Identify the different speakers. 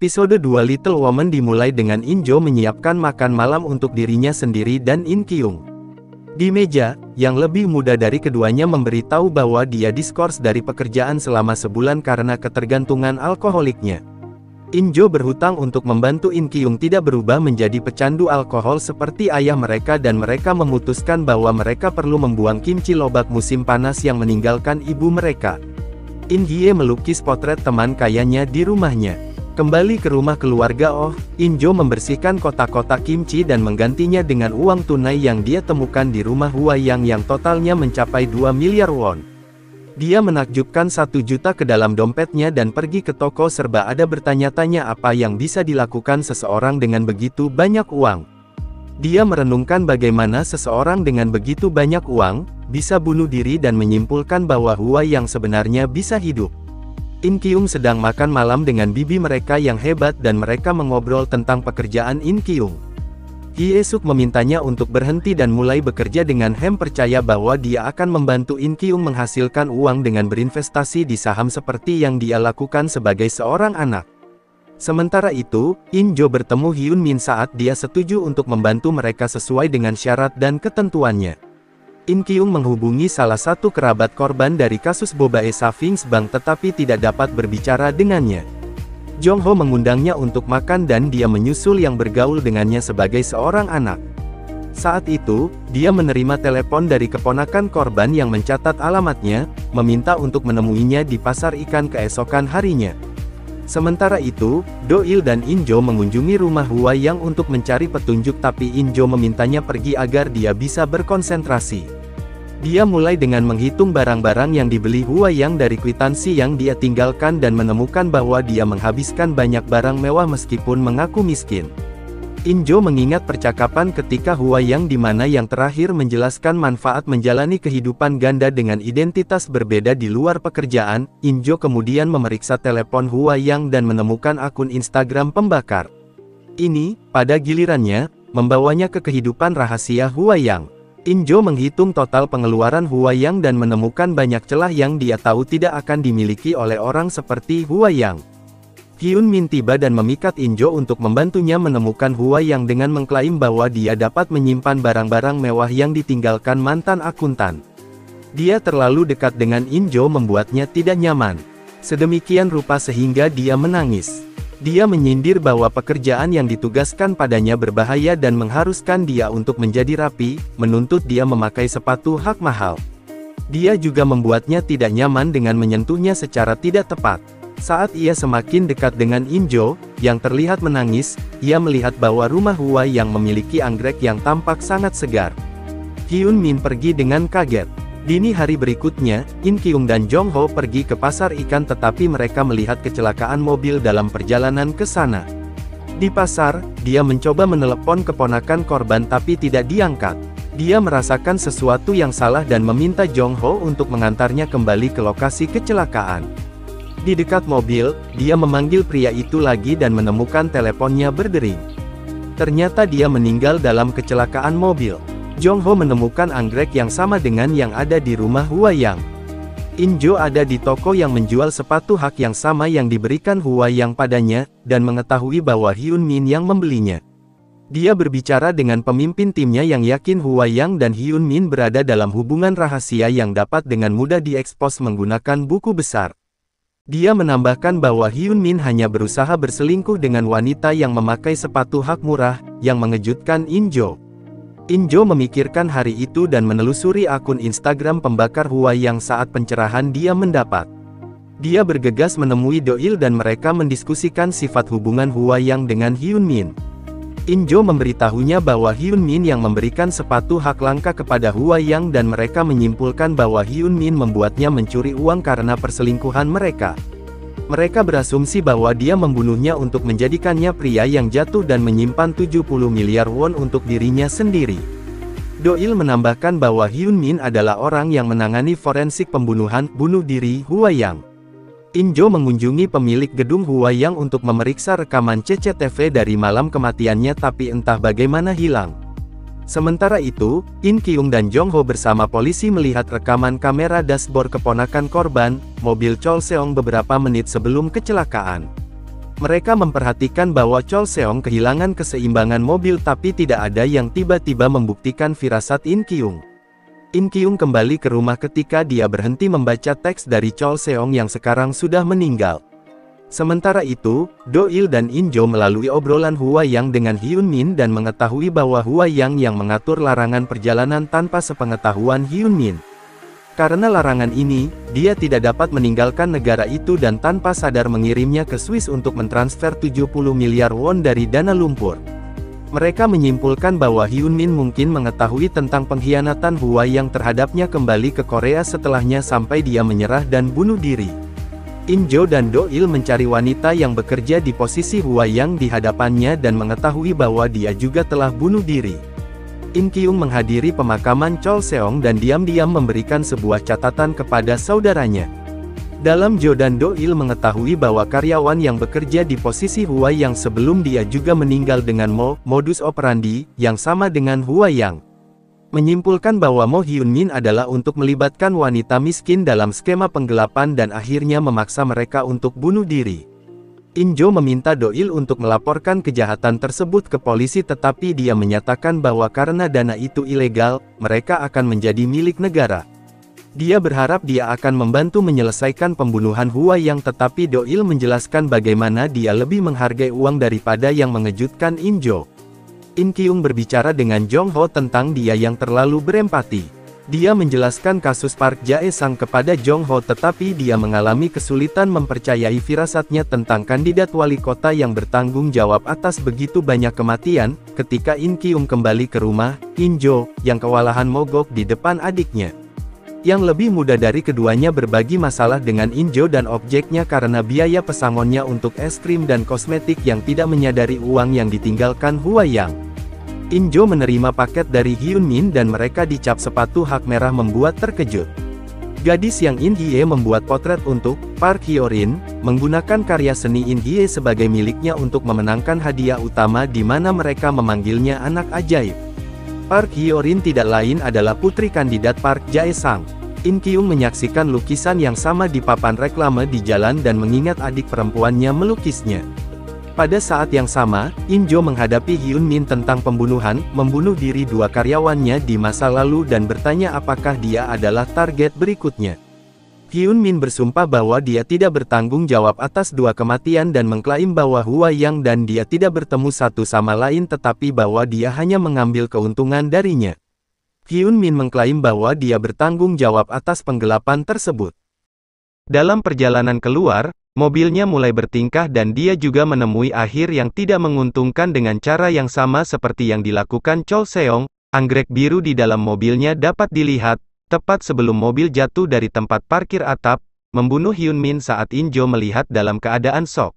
Speaker 1: Episode 2 Little Woman dimulai dengan In-jo menyiapkan makan malam untuk dirinya sendiri dan In-kyung. Di meja, yang lebih muda dari keduanya memberitahu bahwa dia diskors dari pekerjaan selama sebulan karena ketergantungan alkoholiknya. In-jo berhutang untuk membantu In-kyung tidak berubah menjadi pecandu alkohol seperti ayah mereka dan mereka memutuskan bahwa mereka perlu membuang kimchi lobak musim panas yang meninggalkan ibu mereka. In-hye melukis potret teman kayanya di rumahnya. Kembali ke rumah keluarga In-jo membersihkan kotak-kotak kimchi dan menggantinya dengan uang tunai yang dia temukan di rumah Hwayang yang totalnya mencapai 2 miliar won. Dia menakjubkan 1 juta ke dalam dompetnya dan pergi ke toko serba ada bertanya-tanya apa yang bisa dilakukan seseorang dengan begitu banyak uang. Dia merenungkan bagaimana seseorang dengan begitu banyak uang, bisa bunuh diri dan menyimpulkan bahwa Hwayang sebenarnya bisa hidup. In-kyung sedang makan malam dengan bibi mereka yang hebat dan mereka mengobrol tentang pekerjaan In-kyung. Hye-suk memintanya untuk berhenti dan mulai bekerja dengan percaya bahwa dia akan membantu In-kyung menghasilkan uang dengan berinvestasi di saham seperti yang dia lakukan sebagai seorang anak. Sementara itu, In-jo bertemu Hyun-min saat dia setuju untuk membantu mereka sesuai dengan syarat dan ketentuannya. In-kyung menghubungi salah satu kerabat korban dari kasus Bobae Savings Bank tetapi tidak dapat berbicara dengannya. Jong-ho mengundangnya untuk makan dan dia menyusul yang bergaul dengannya sebagai seorang anak. Saat itu, dia menerima telepon dari keponakan korban yang mencatat alamatnya, meminta untuk menemuinya di pasar ikan keesokan harinya. Sementara itu, Do-il dan In-jo mengunjungi rumah Hwayang untuk mencari petunjuk tapi In-jo memintanya pergi agar dia bisa berkonsentrasi. Dia mulai dengan menghitung barang-barang yang dibeli Hwayang dari kwitansi yang dia tinggalkan dan menemukan bahwa dia menghabiskan banyak barang mewah meskipun mengaku miskin. In-jo mengingat percakapan ketika Hwayang di mana yang terakhir menjelaskan manfaat menjalani kehidupan ganda dengan identitas berbeda di luar pekerjaan. In-jo kemudian memeriksa telepon Hwayang dan menemukan akun Instagram pembakar. Ini, pada gilirannya, membawanya ke kehidupan rahasia Hwayang. In-jo menghitung total pengeluaran Hwayang dan menemukan banyak celah yang dia tahu tidak akan dimiliki oleh orang seperti Hwayang. Hyun-min tiba dan memikat In-jo untuk membantunya menemukan Hwayang dengan mengklaim bahwa dia dapat menyimpan barang-barang mewah yang ditinggalkan mantan akuntan. Dia terlalu dekat dengan In-jo membuatnya tidak nyaman. Sedemikian rupa sehingga dia menangis. Dia menyindir bahwa pekerjaan yang ditugaskan padanya berbahaya dan mengharuskan dia untuk menjadi rapi, menuntut dia memakai sepatu hak mahal. Dia juga membuatnya tidak nyaman dengan menyentuhnya secara tidak tepat. Saat ia semakin dekat dengan In-jo, yang terlihat menangis, ia melihat bahwa rumah Hwayang memiliki anggrek yang tampak sangat segar. Hyun-min pergi dengan kaget. Dini hari berikutnya, In-kyung dan Jong-ho pergi ke pasar ikan tetapi mereka melihat kecelakaan mobil dalam perjalanan ke sana. Di pasar, dia mencoba menelepon keponakan korban tapi tidak diangkat. Dia merasakan sesuatu yang salah dan meminta Jong-ho untuk mengantarnya kembali ke lokasi kecelakaan. Di dekat mobil, dia memanggil pria itu lagi dan menemukan teleponnya berdering. Ternyata dia meninggal dalam kecelakaan mobil. Jong-ho menemukan anggrek yang sama dengan yang ada di rumah Hwayang. In-jo ada di toko yang menjual sepatu hak yang sama yang diberikan Hwayang padanya, dan mengetahui bahwa Hyun-min yang membelinya. Dia berbicara dengan pemimpin timnya yang yakin Hwayang dan Hyun-min berada dalam hubungan rahasia yang dapat dengan mudah diekspos menggunakan buku besar. Dia menambahkan bahwa Hyun-min hanya berusaha berselingkuh dengan wanita yang memakai sepatu hak murah, yang mengejutkan In-jo. In-jo memikirkan hari itu dan menelusuri akun Instagram pembakar Hwayang saat pencerahan dia mendapat. Dia bergegas menemui Do-il dan mereka mendiskusikan sifat hubungan Hwayang dengan Hyun-min. In-jo memberitahunya bahwa Hyun-min yang memberikan sepatu hak langka kepada Hwayang dan mereka menyimpulkan bahwa Hyun-min membuatnya mencuri uang karena perselingkuhan mereka. Mereka berasumsi bahwa dia membunuhnya untuk menjadikannya pria yang jatuh dan menyimpan 70 miliar won untuk dirinya sendiri. Do-il menambahkan bahwa Hyun-min adalah orang yang menangani forensik pembunuhan bunuh diri Hwayang. In-jo mengunjungi pemilik gedung Hwayang untuk memeriksa rekaman CCTV dari malam kematiannya tapi entah bagaimana hilang. Sementara itu, In Kyung dan Jong Ho bersama polisi melihat rekaman kamera dashboard keponakan korban, mobil Chol Seong beberapa menit sebelum kecelakaan. Mereka memperhatikan bahwa Chol Seong kehilangan keseimbangan mobil tapi tidak ada yang tiba-tiba membuktikan firasat In Kyung. In Kyung kembali ke rumah ketika dia berhenti membaca teks dari Chol Seong yang sekarang sudah meninggal. Sementara itu, Do Il dan In Jo melalui obrolan Hua Yang dengan Hyun Min dan mengetahui bahwa Hua Yang yang mengatur larangan perjalanan tanpa sepengetahuan Hyun Min. Karena larangan ini, dia tidak dapat meninggalkan negara itu dan tanpa sadar mengirimnya ke Swiss untuk mentransfer 70 miliar won dari dana lumpur. Mereka menyimpulkan bahwa Hyun Min mungkin mengetahui tentang pengkhianatan Hua Yang terhadapnya kembali ke Korea setelahnya sampai dia menyerah dan bunuh diri. In Jo dan Do Il mencari wanita yang bekerja di posisi Hua Yang di hadapannya dan mengetahui bahwa dia juga telah bunuh diri. In Kyung menghadiri pemakaman Chol Seong dan diam-diam memberikan sebuah catatan kepada saudaranya. Dalam Jo dan Do Il mengetahui bahwa karyawan yang bekerja di posisi Hua Yang sebelum dia juga meninggal dengan modus operandi yang sama dengan Hua Yang. Menyimpulkan bahwa Mo Hyun Min adalah untuk melibatkan wanita miskin dalam skema penggelapan dan akhirnya memaksa mereka untuk bunuh diri. In Jo meminta Do Il untuk melaporkan kejahatan tersebut ke polisi tetapi dia menyatakan bahwa karena dana itu ilegal, mereka akan menjadi milik negara. Dia berharap dia akan membantu menyelesaikan pembunuhan Hua Yang tetapi Do Il menjelaskan bagaimana dia lebih menghargai uang daripada yang mengejutkan In Jo. In Kyung berbicara dengan Jong Ho tentang dia yang terlalu berempati. Dia menjelaskan kasus Park Jae-sang kepada Jong Ho tetapi dia mengalami kesulitan mempercayai firasatnya tentang kandidat wali kota yang bertanggung jawab atas begitu banyak kematian. Ketika In Kyung kembali ke rumah, In Jo, yang kewalahan mogok di depan adiknya. Yang lebih muda dari keduanya berbagi masalah dengan In Jo dan objeknya karena biaya pesangonnya untuk es krim dan kosmetik yang tidak menyadari uang yang ditinggalkan Hua Yang. In Jo menerima paket dari Hyun Min dan mereka dicap sepatu hak merah membuat terkejut. Gadis yang In Hye membuat potret untuk Park Hyo-rin, menggunakan karya seni In Hye sebagai miliknya untuk memenangkan hadiah utama di mana mereka memanggilnya anak ajaib. Park Hyo-rin tidak lain adalah putri kandidat Park Jae-sang. In Kyung menyaksikan lukisan yang sama di papan reklame di jalan dan mengingat adik perempuannya melukisnya. Pada saat yang sama, In Jo menghadapi Hyun Min tentang membunuh diri dua karyawannya di masa lalu dan bertanya apakah dia adalah target berikutnya. Hyun Min bersumpah bahwa dia tidak bertanggung jawab atas dua kematian dan mengklaim bahwa Hua Yang dan dia tidak bertemu satu sama lain tetapi bahwa dia hanya mengambil keuntungan darinya. Hyun Min mengklaim bahwa dia bertanggung jawab atas penggelapan tersebut. Dalam perjalanan keluar, mobilnya mulai bertingkah dan dia juga menemui akhir yang tidak menguntungkan dengan cara yang sama seperti yang dilakukan Chol Seong. Anggrek biru di dalam mobilnya dapat dilihat, tepat sebelum mobil jatuh dari tempat parkir atap, membunuh Hyun Min saat In Jo melihat dalam keadaan shock.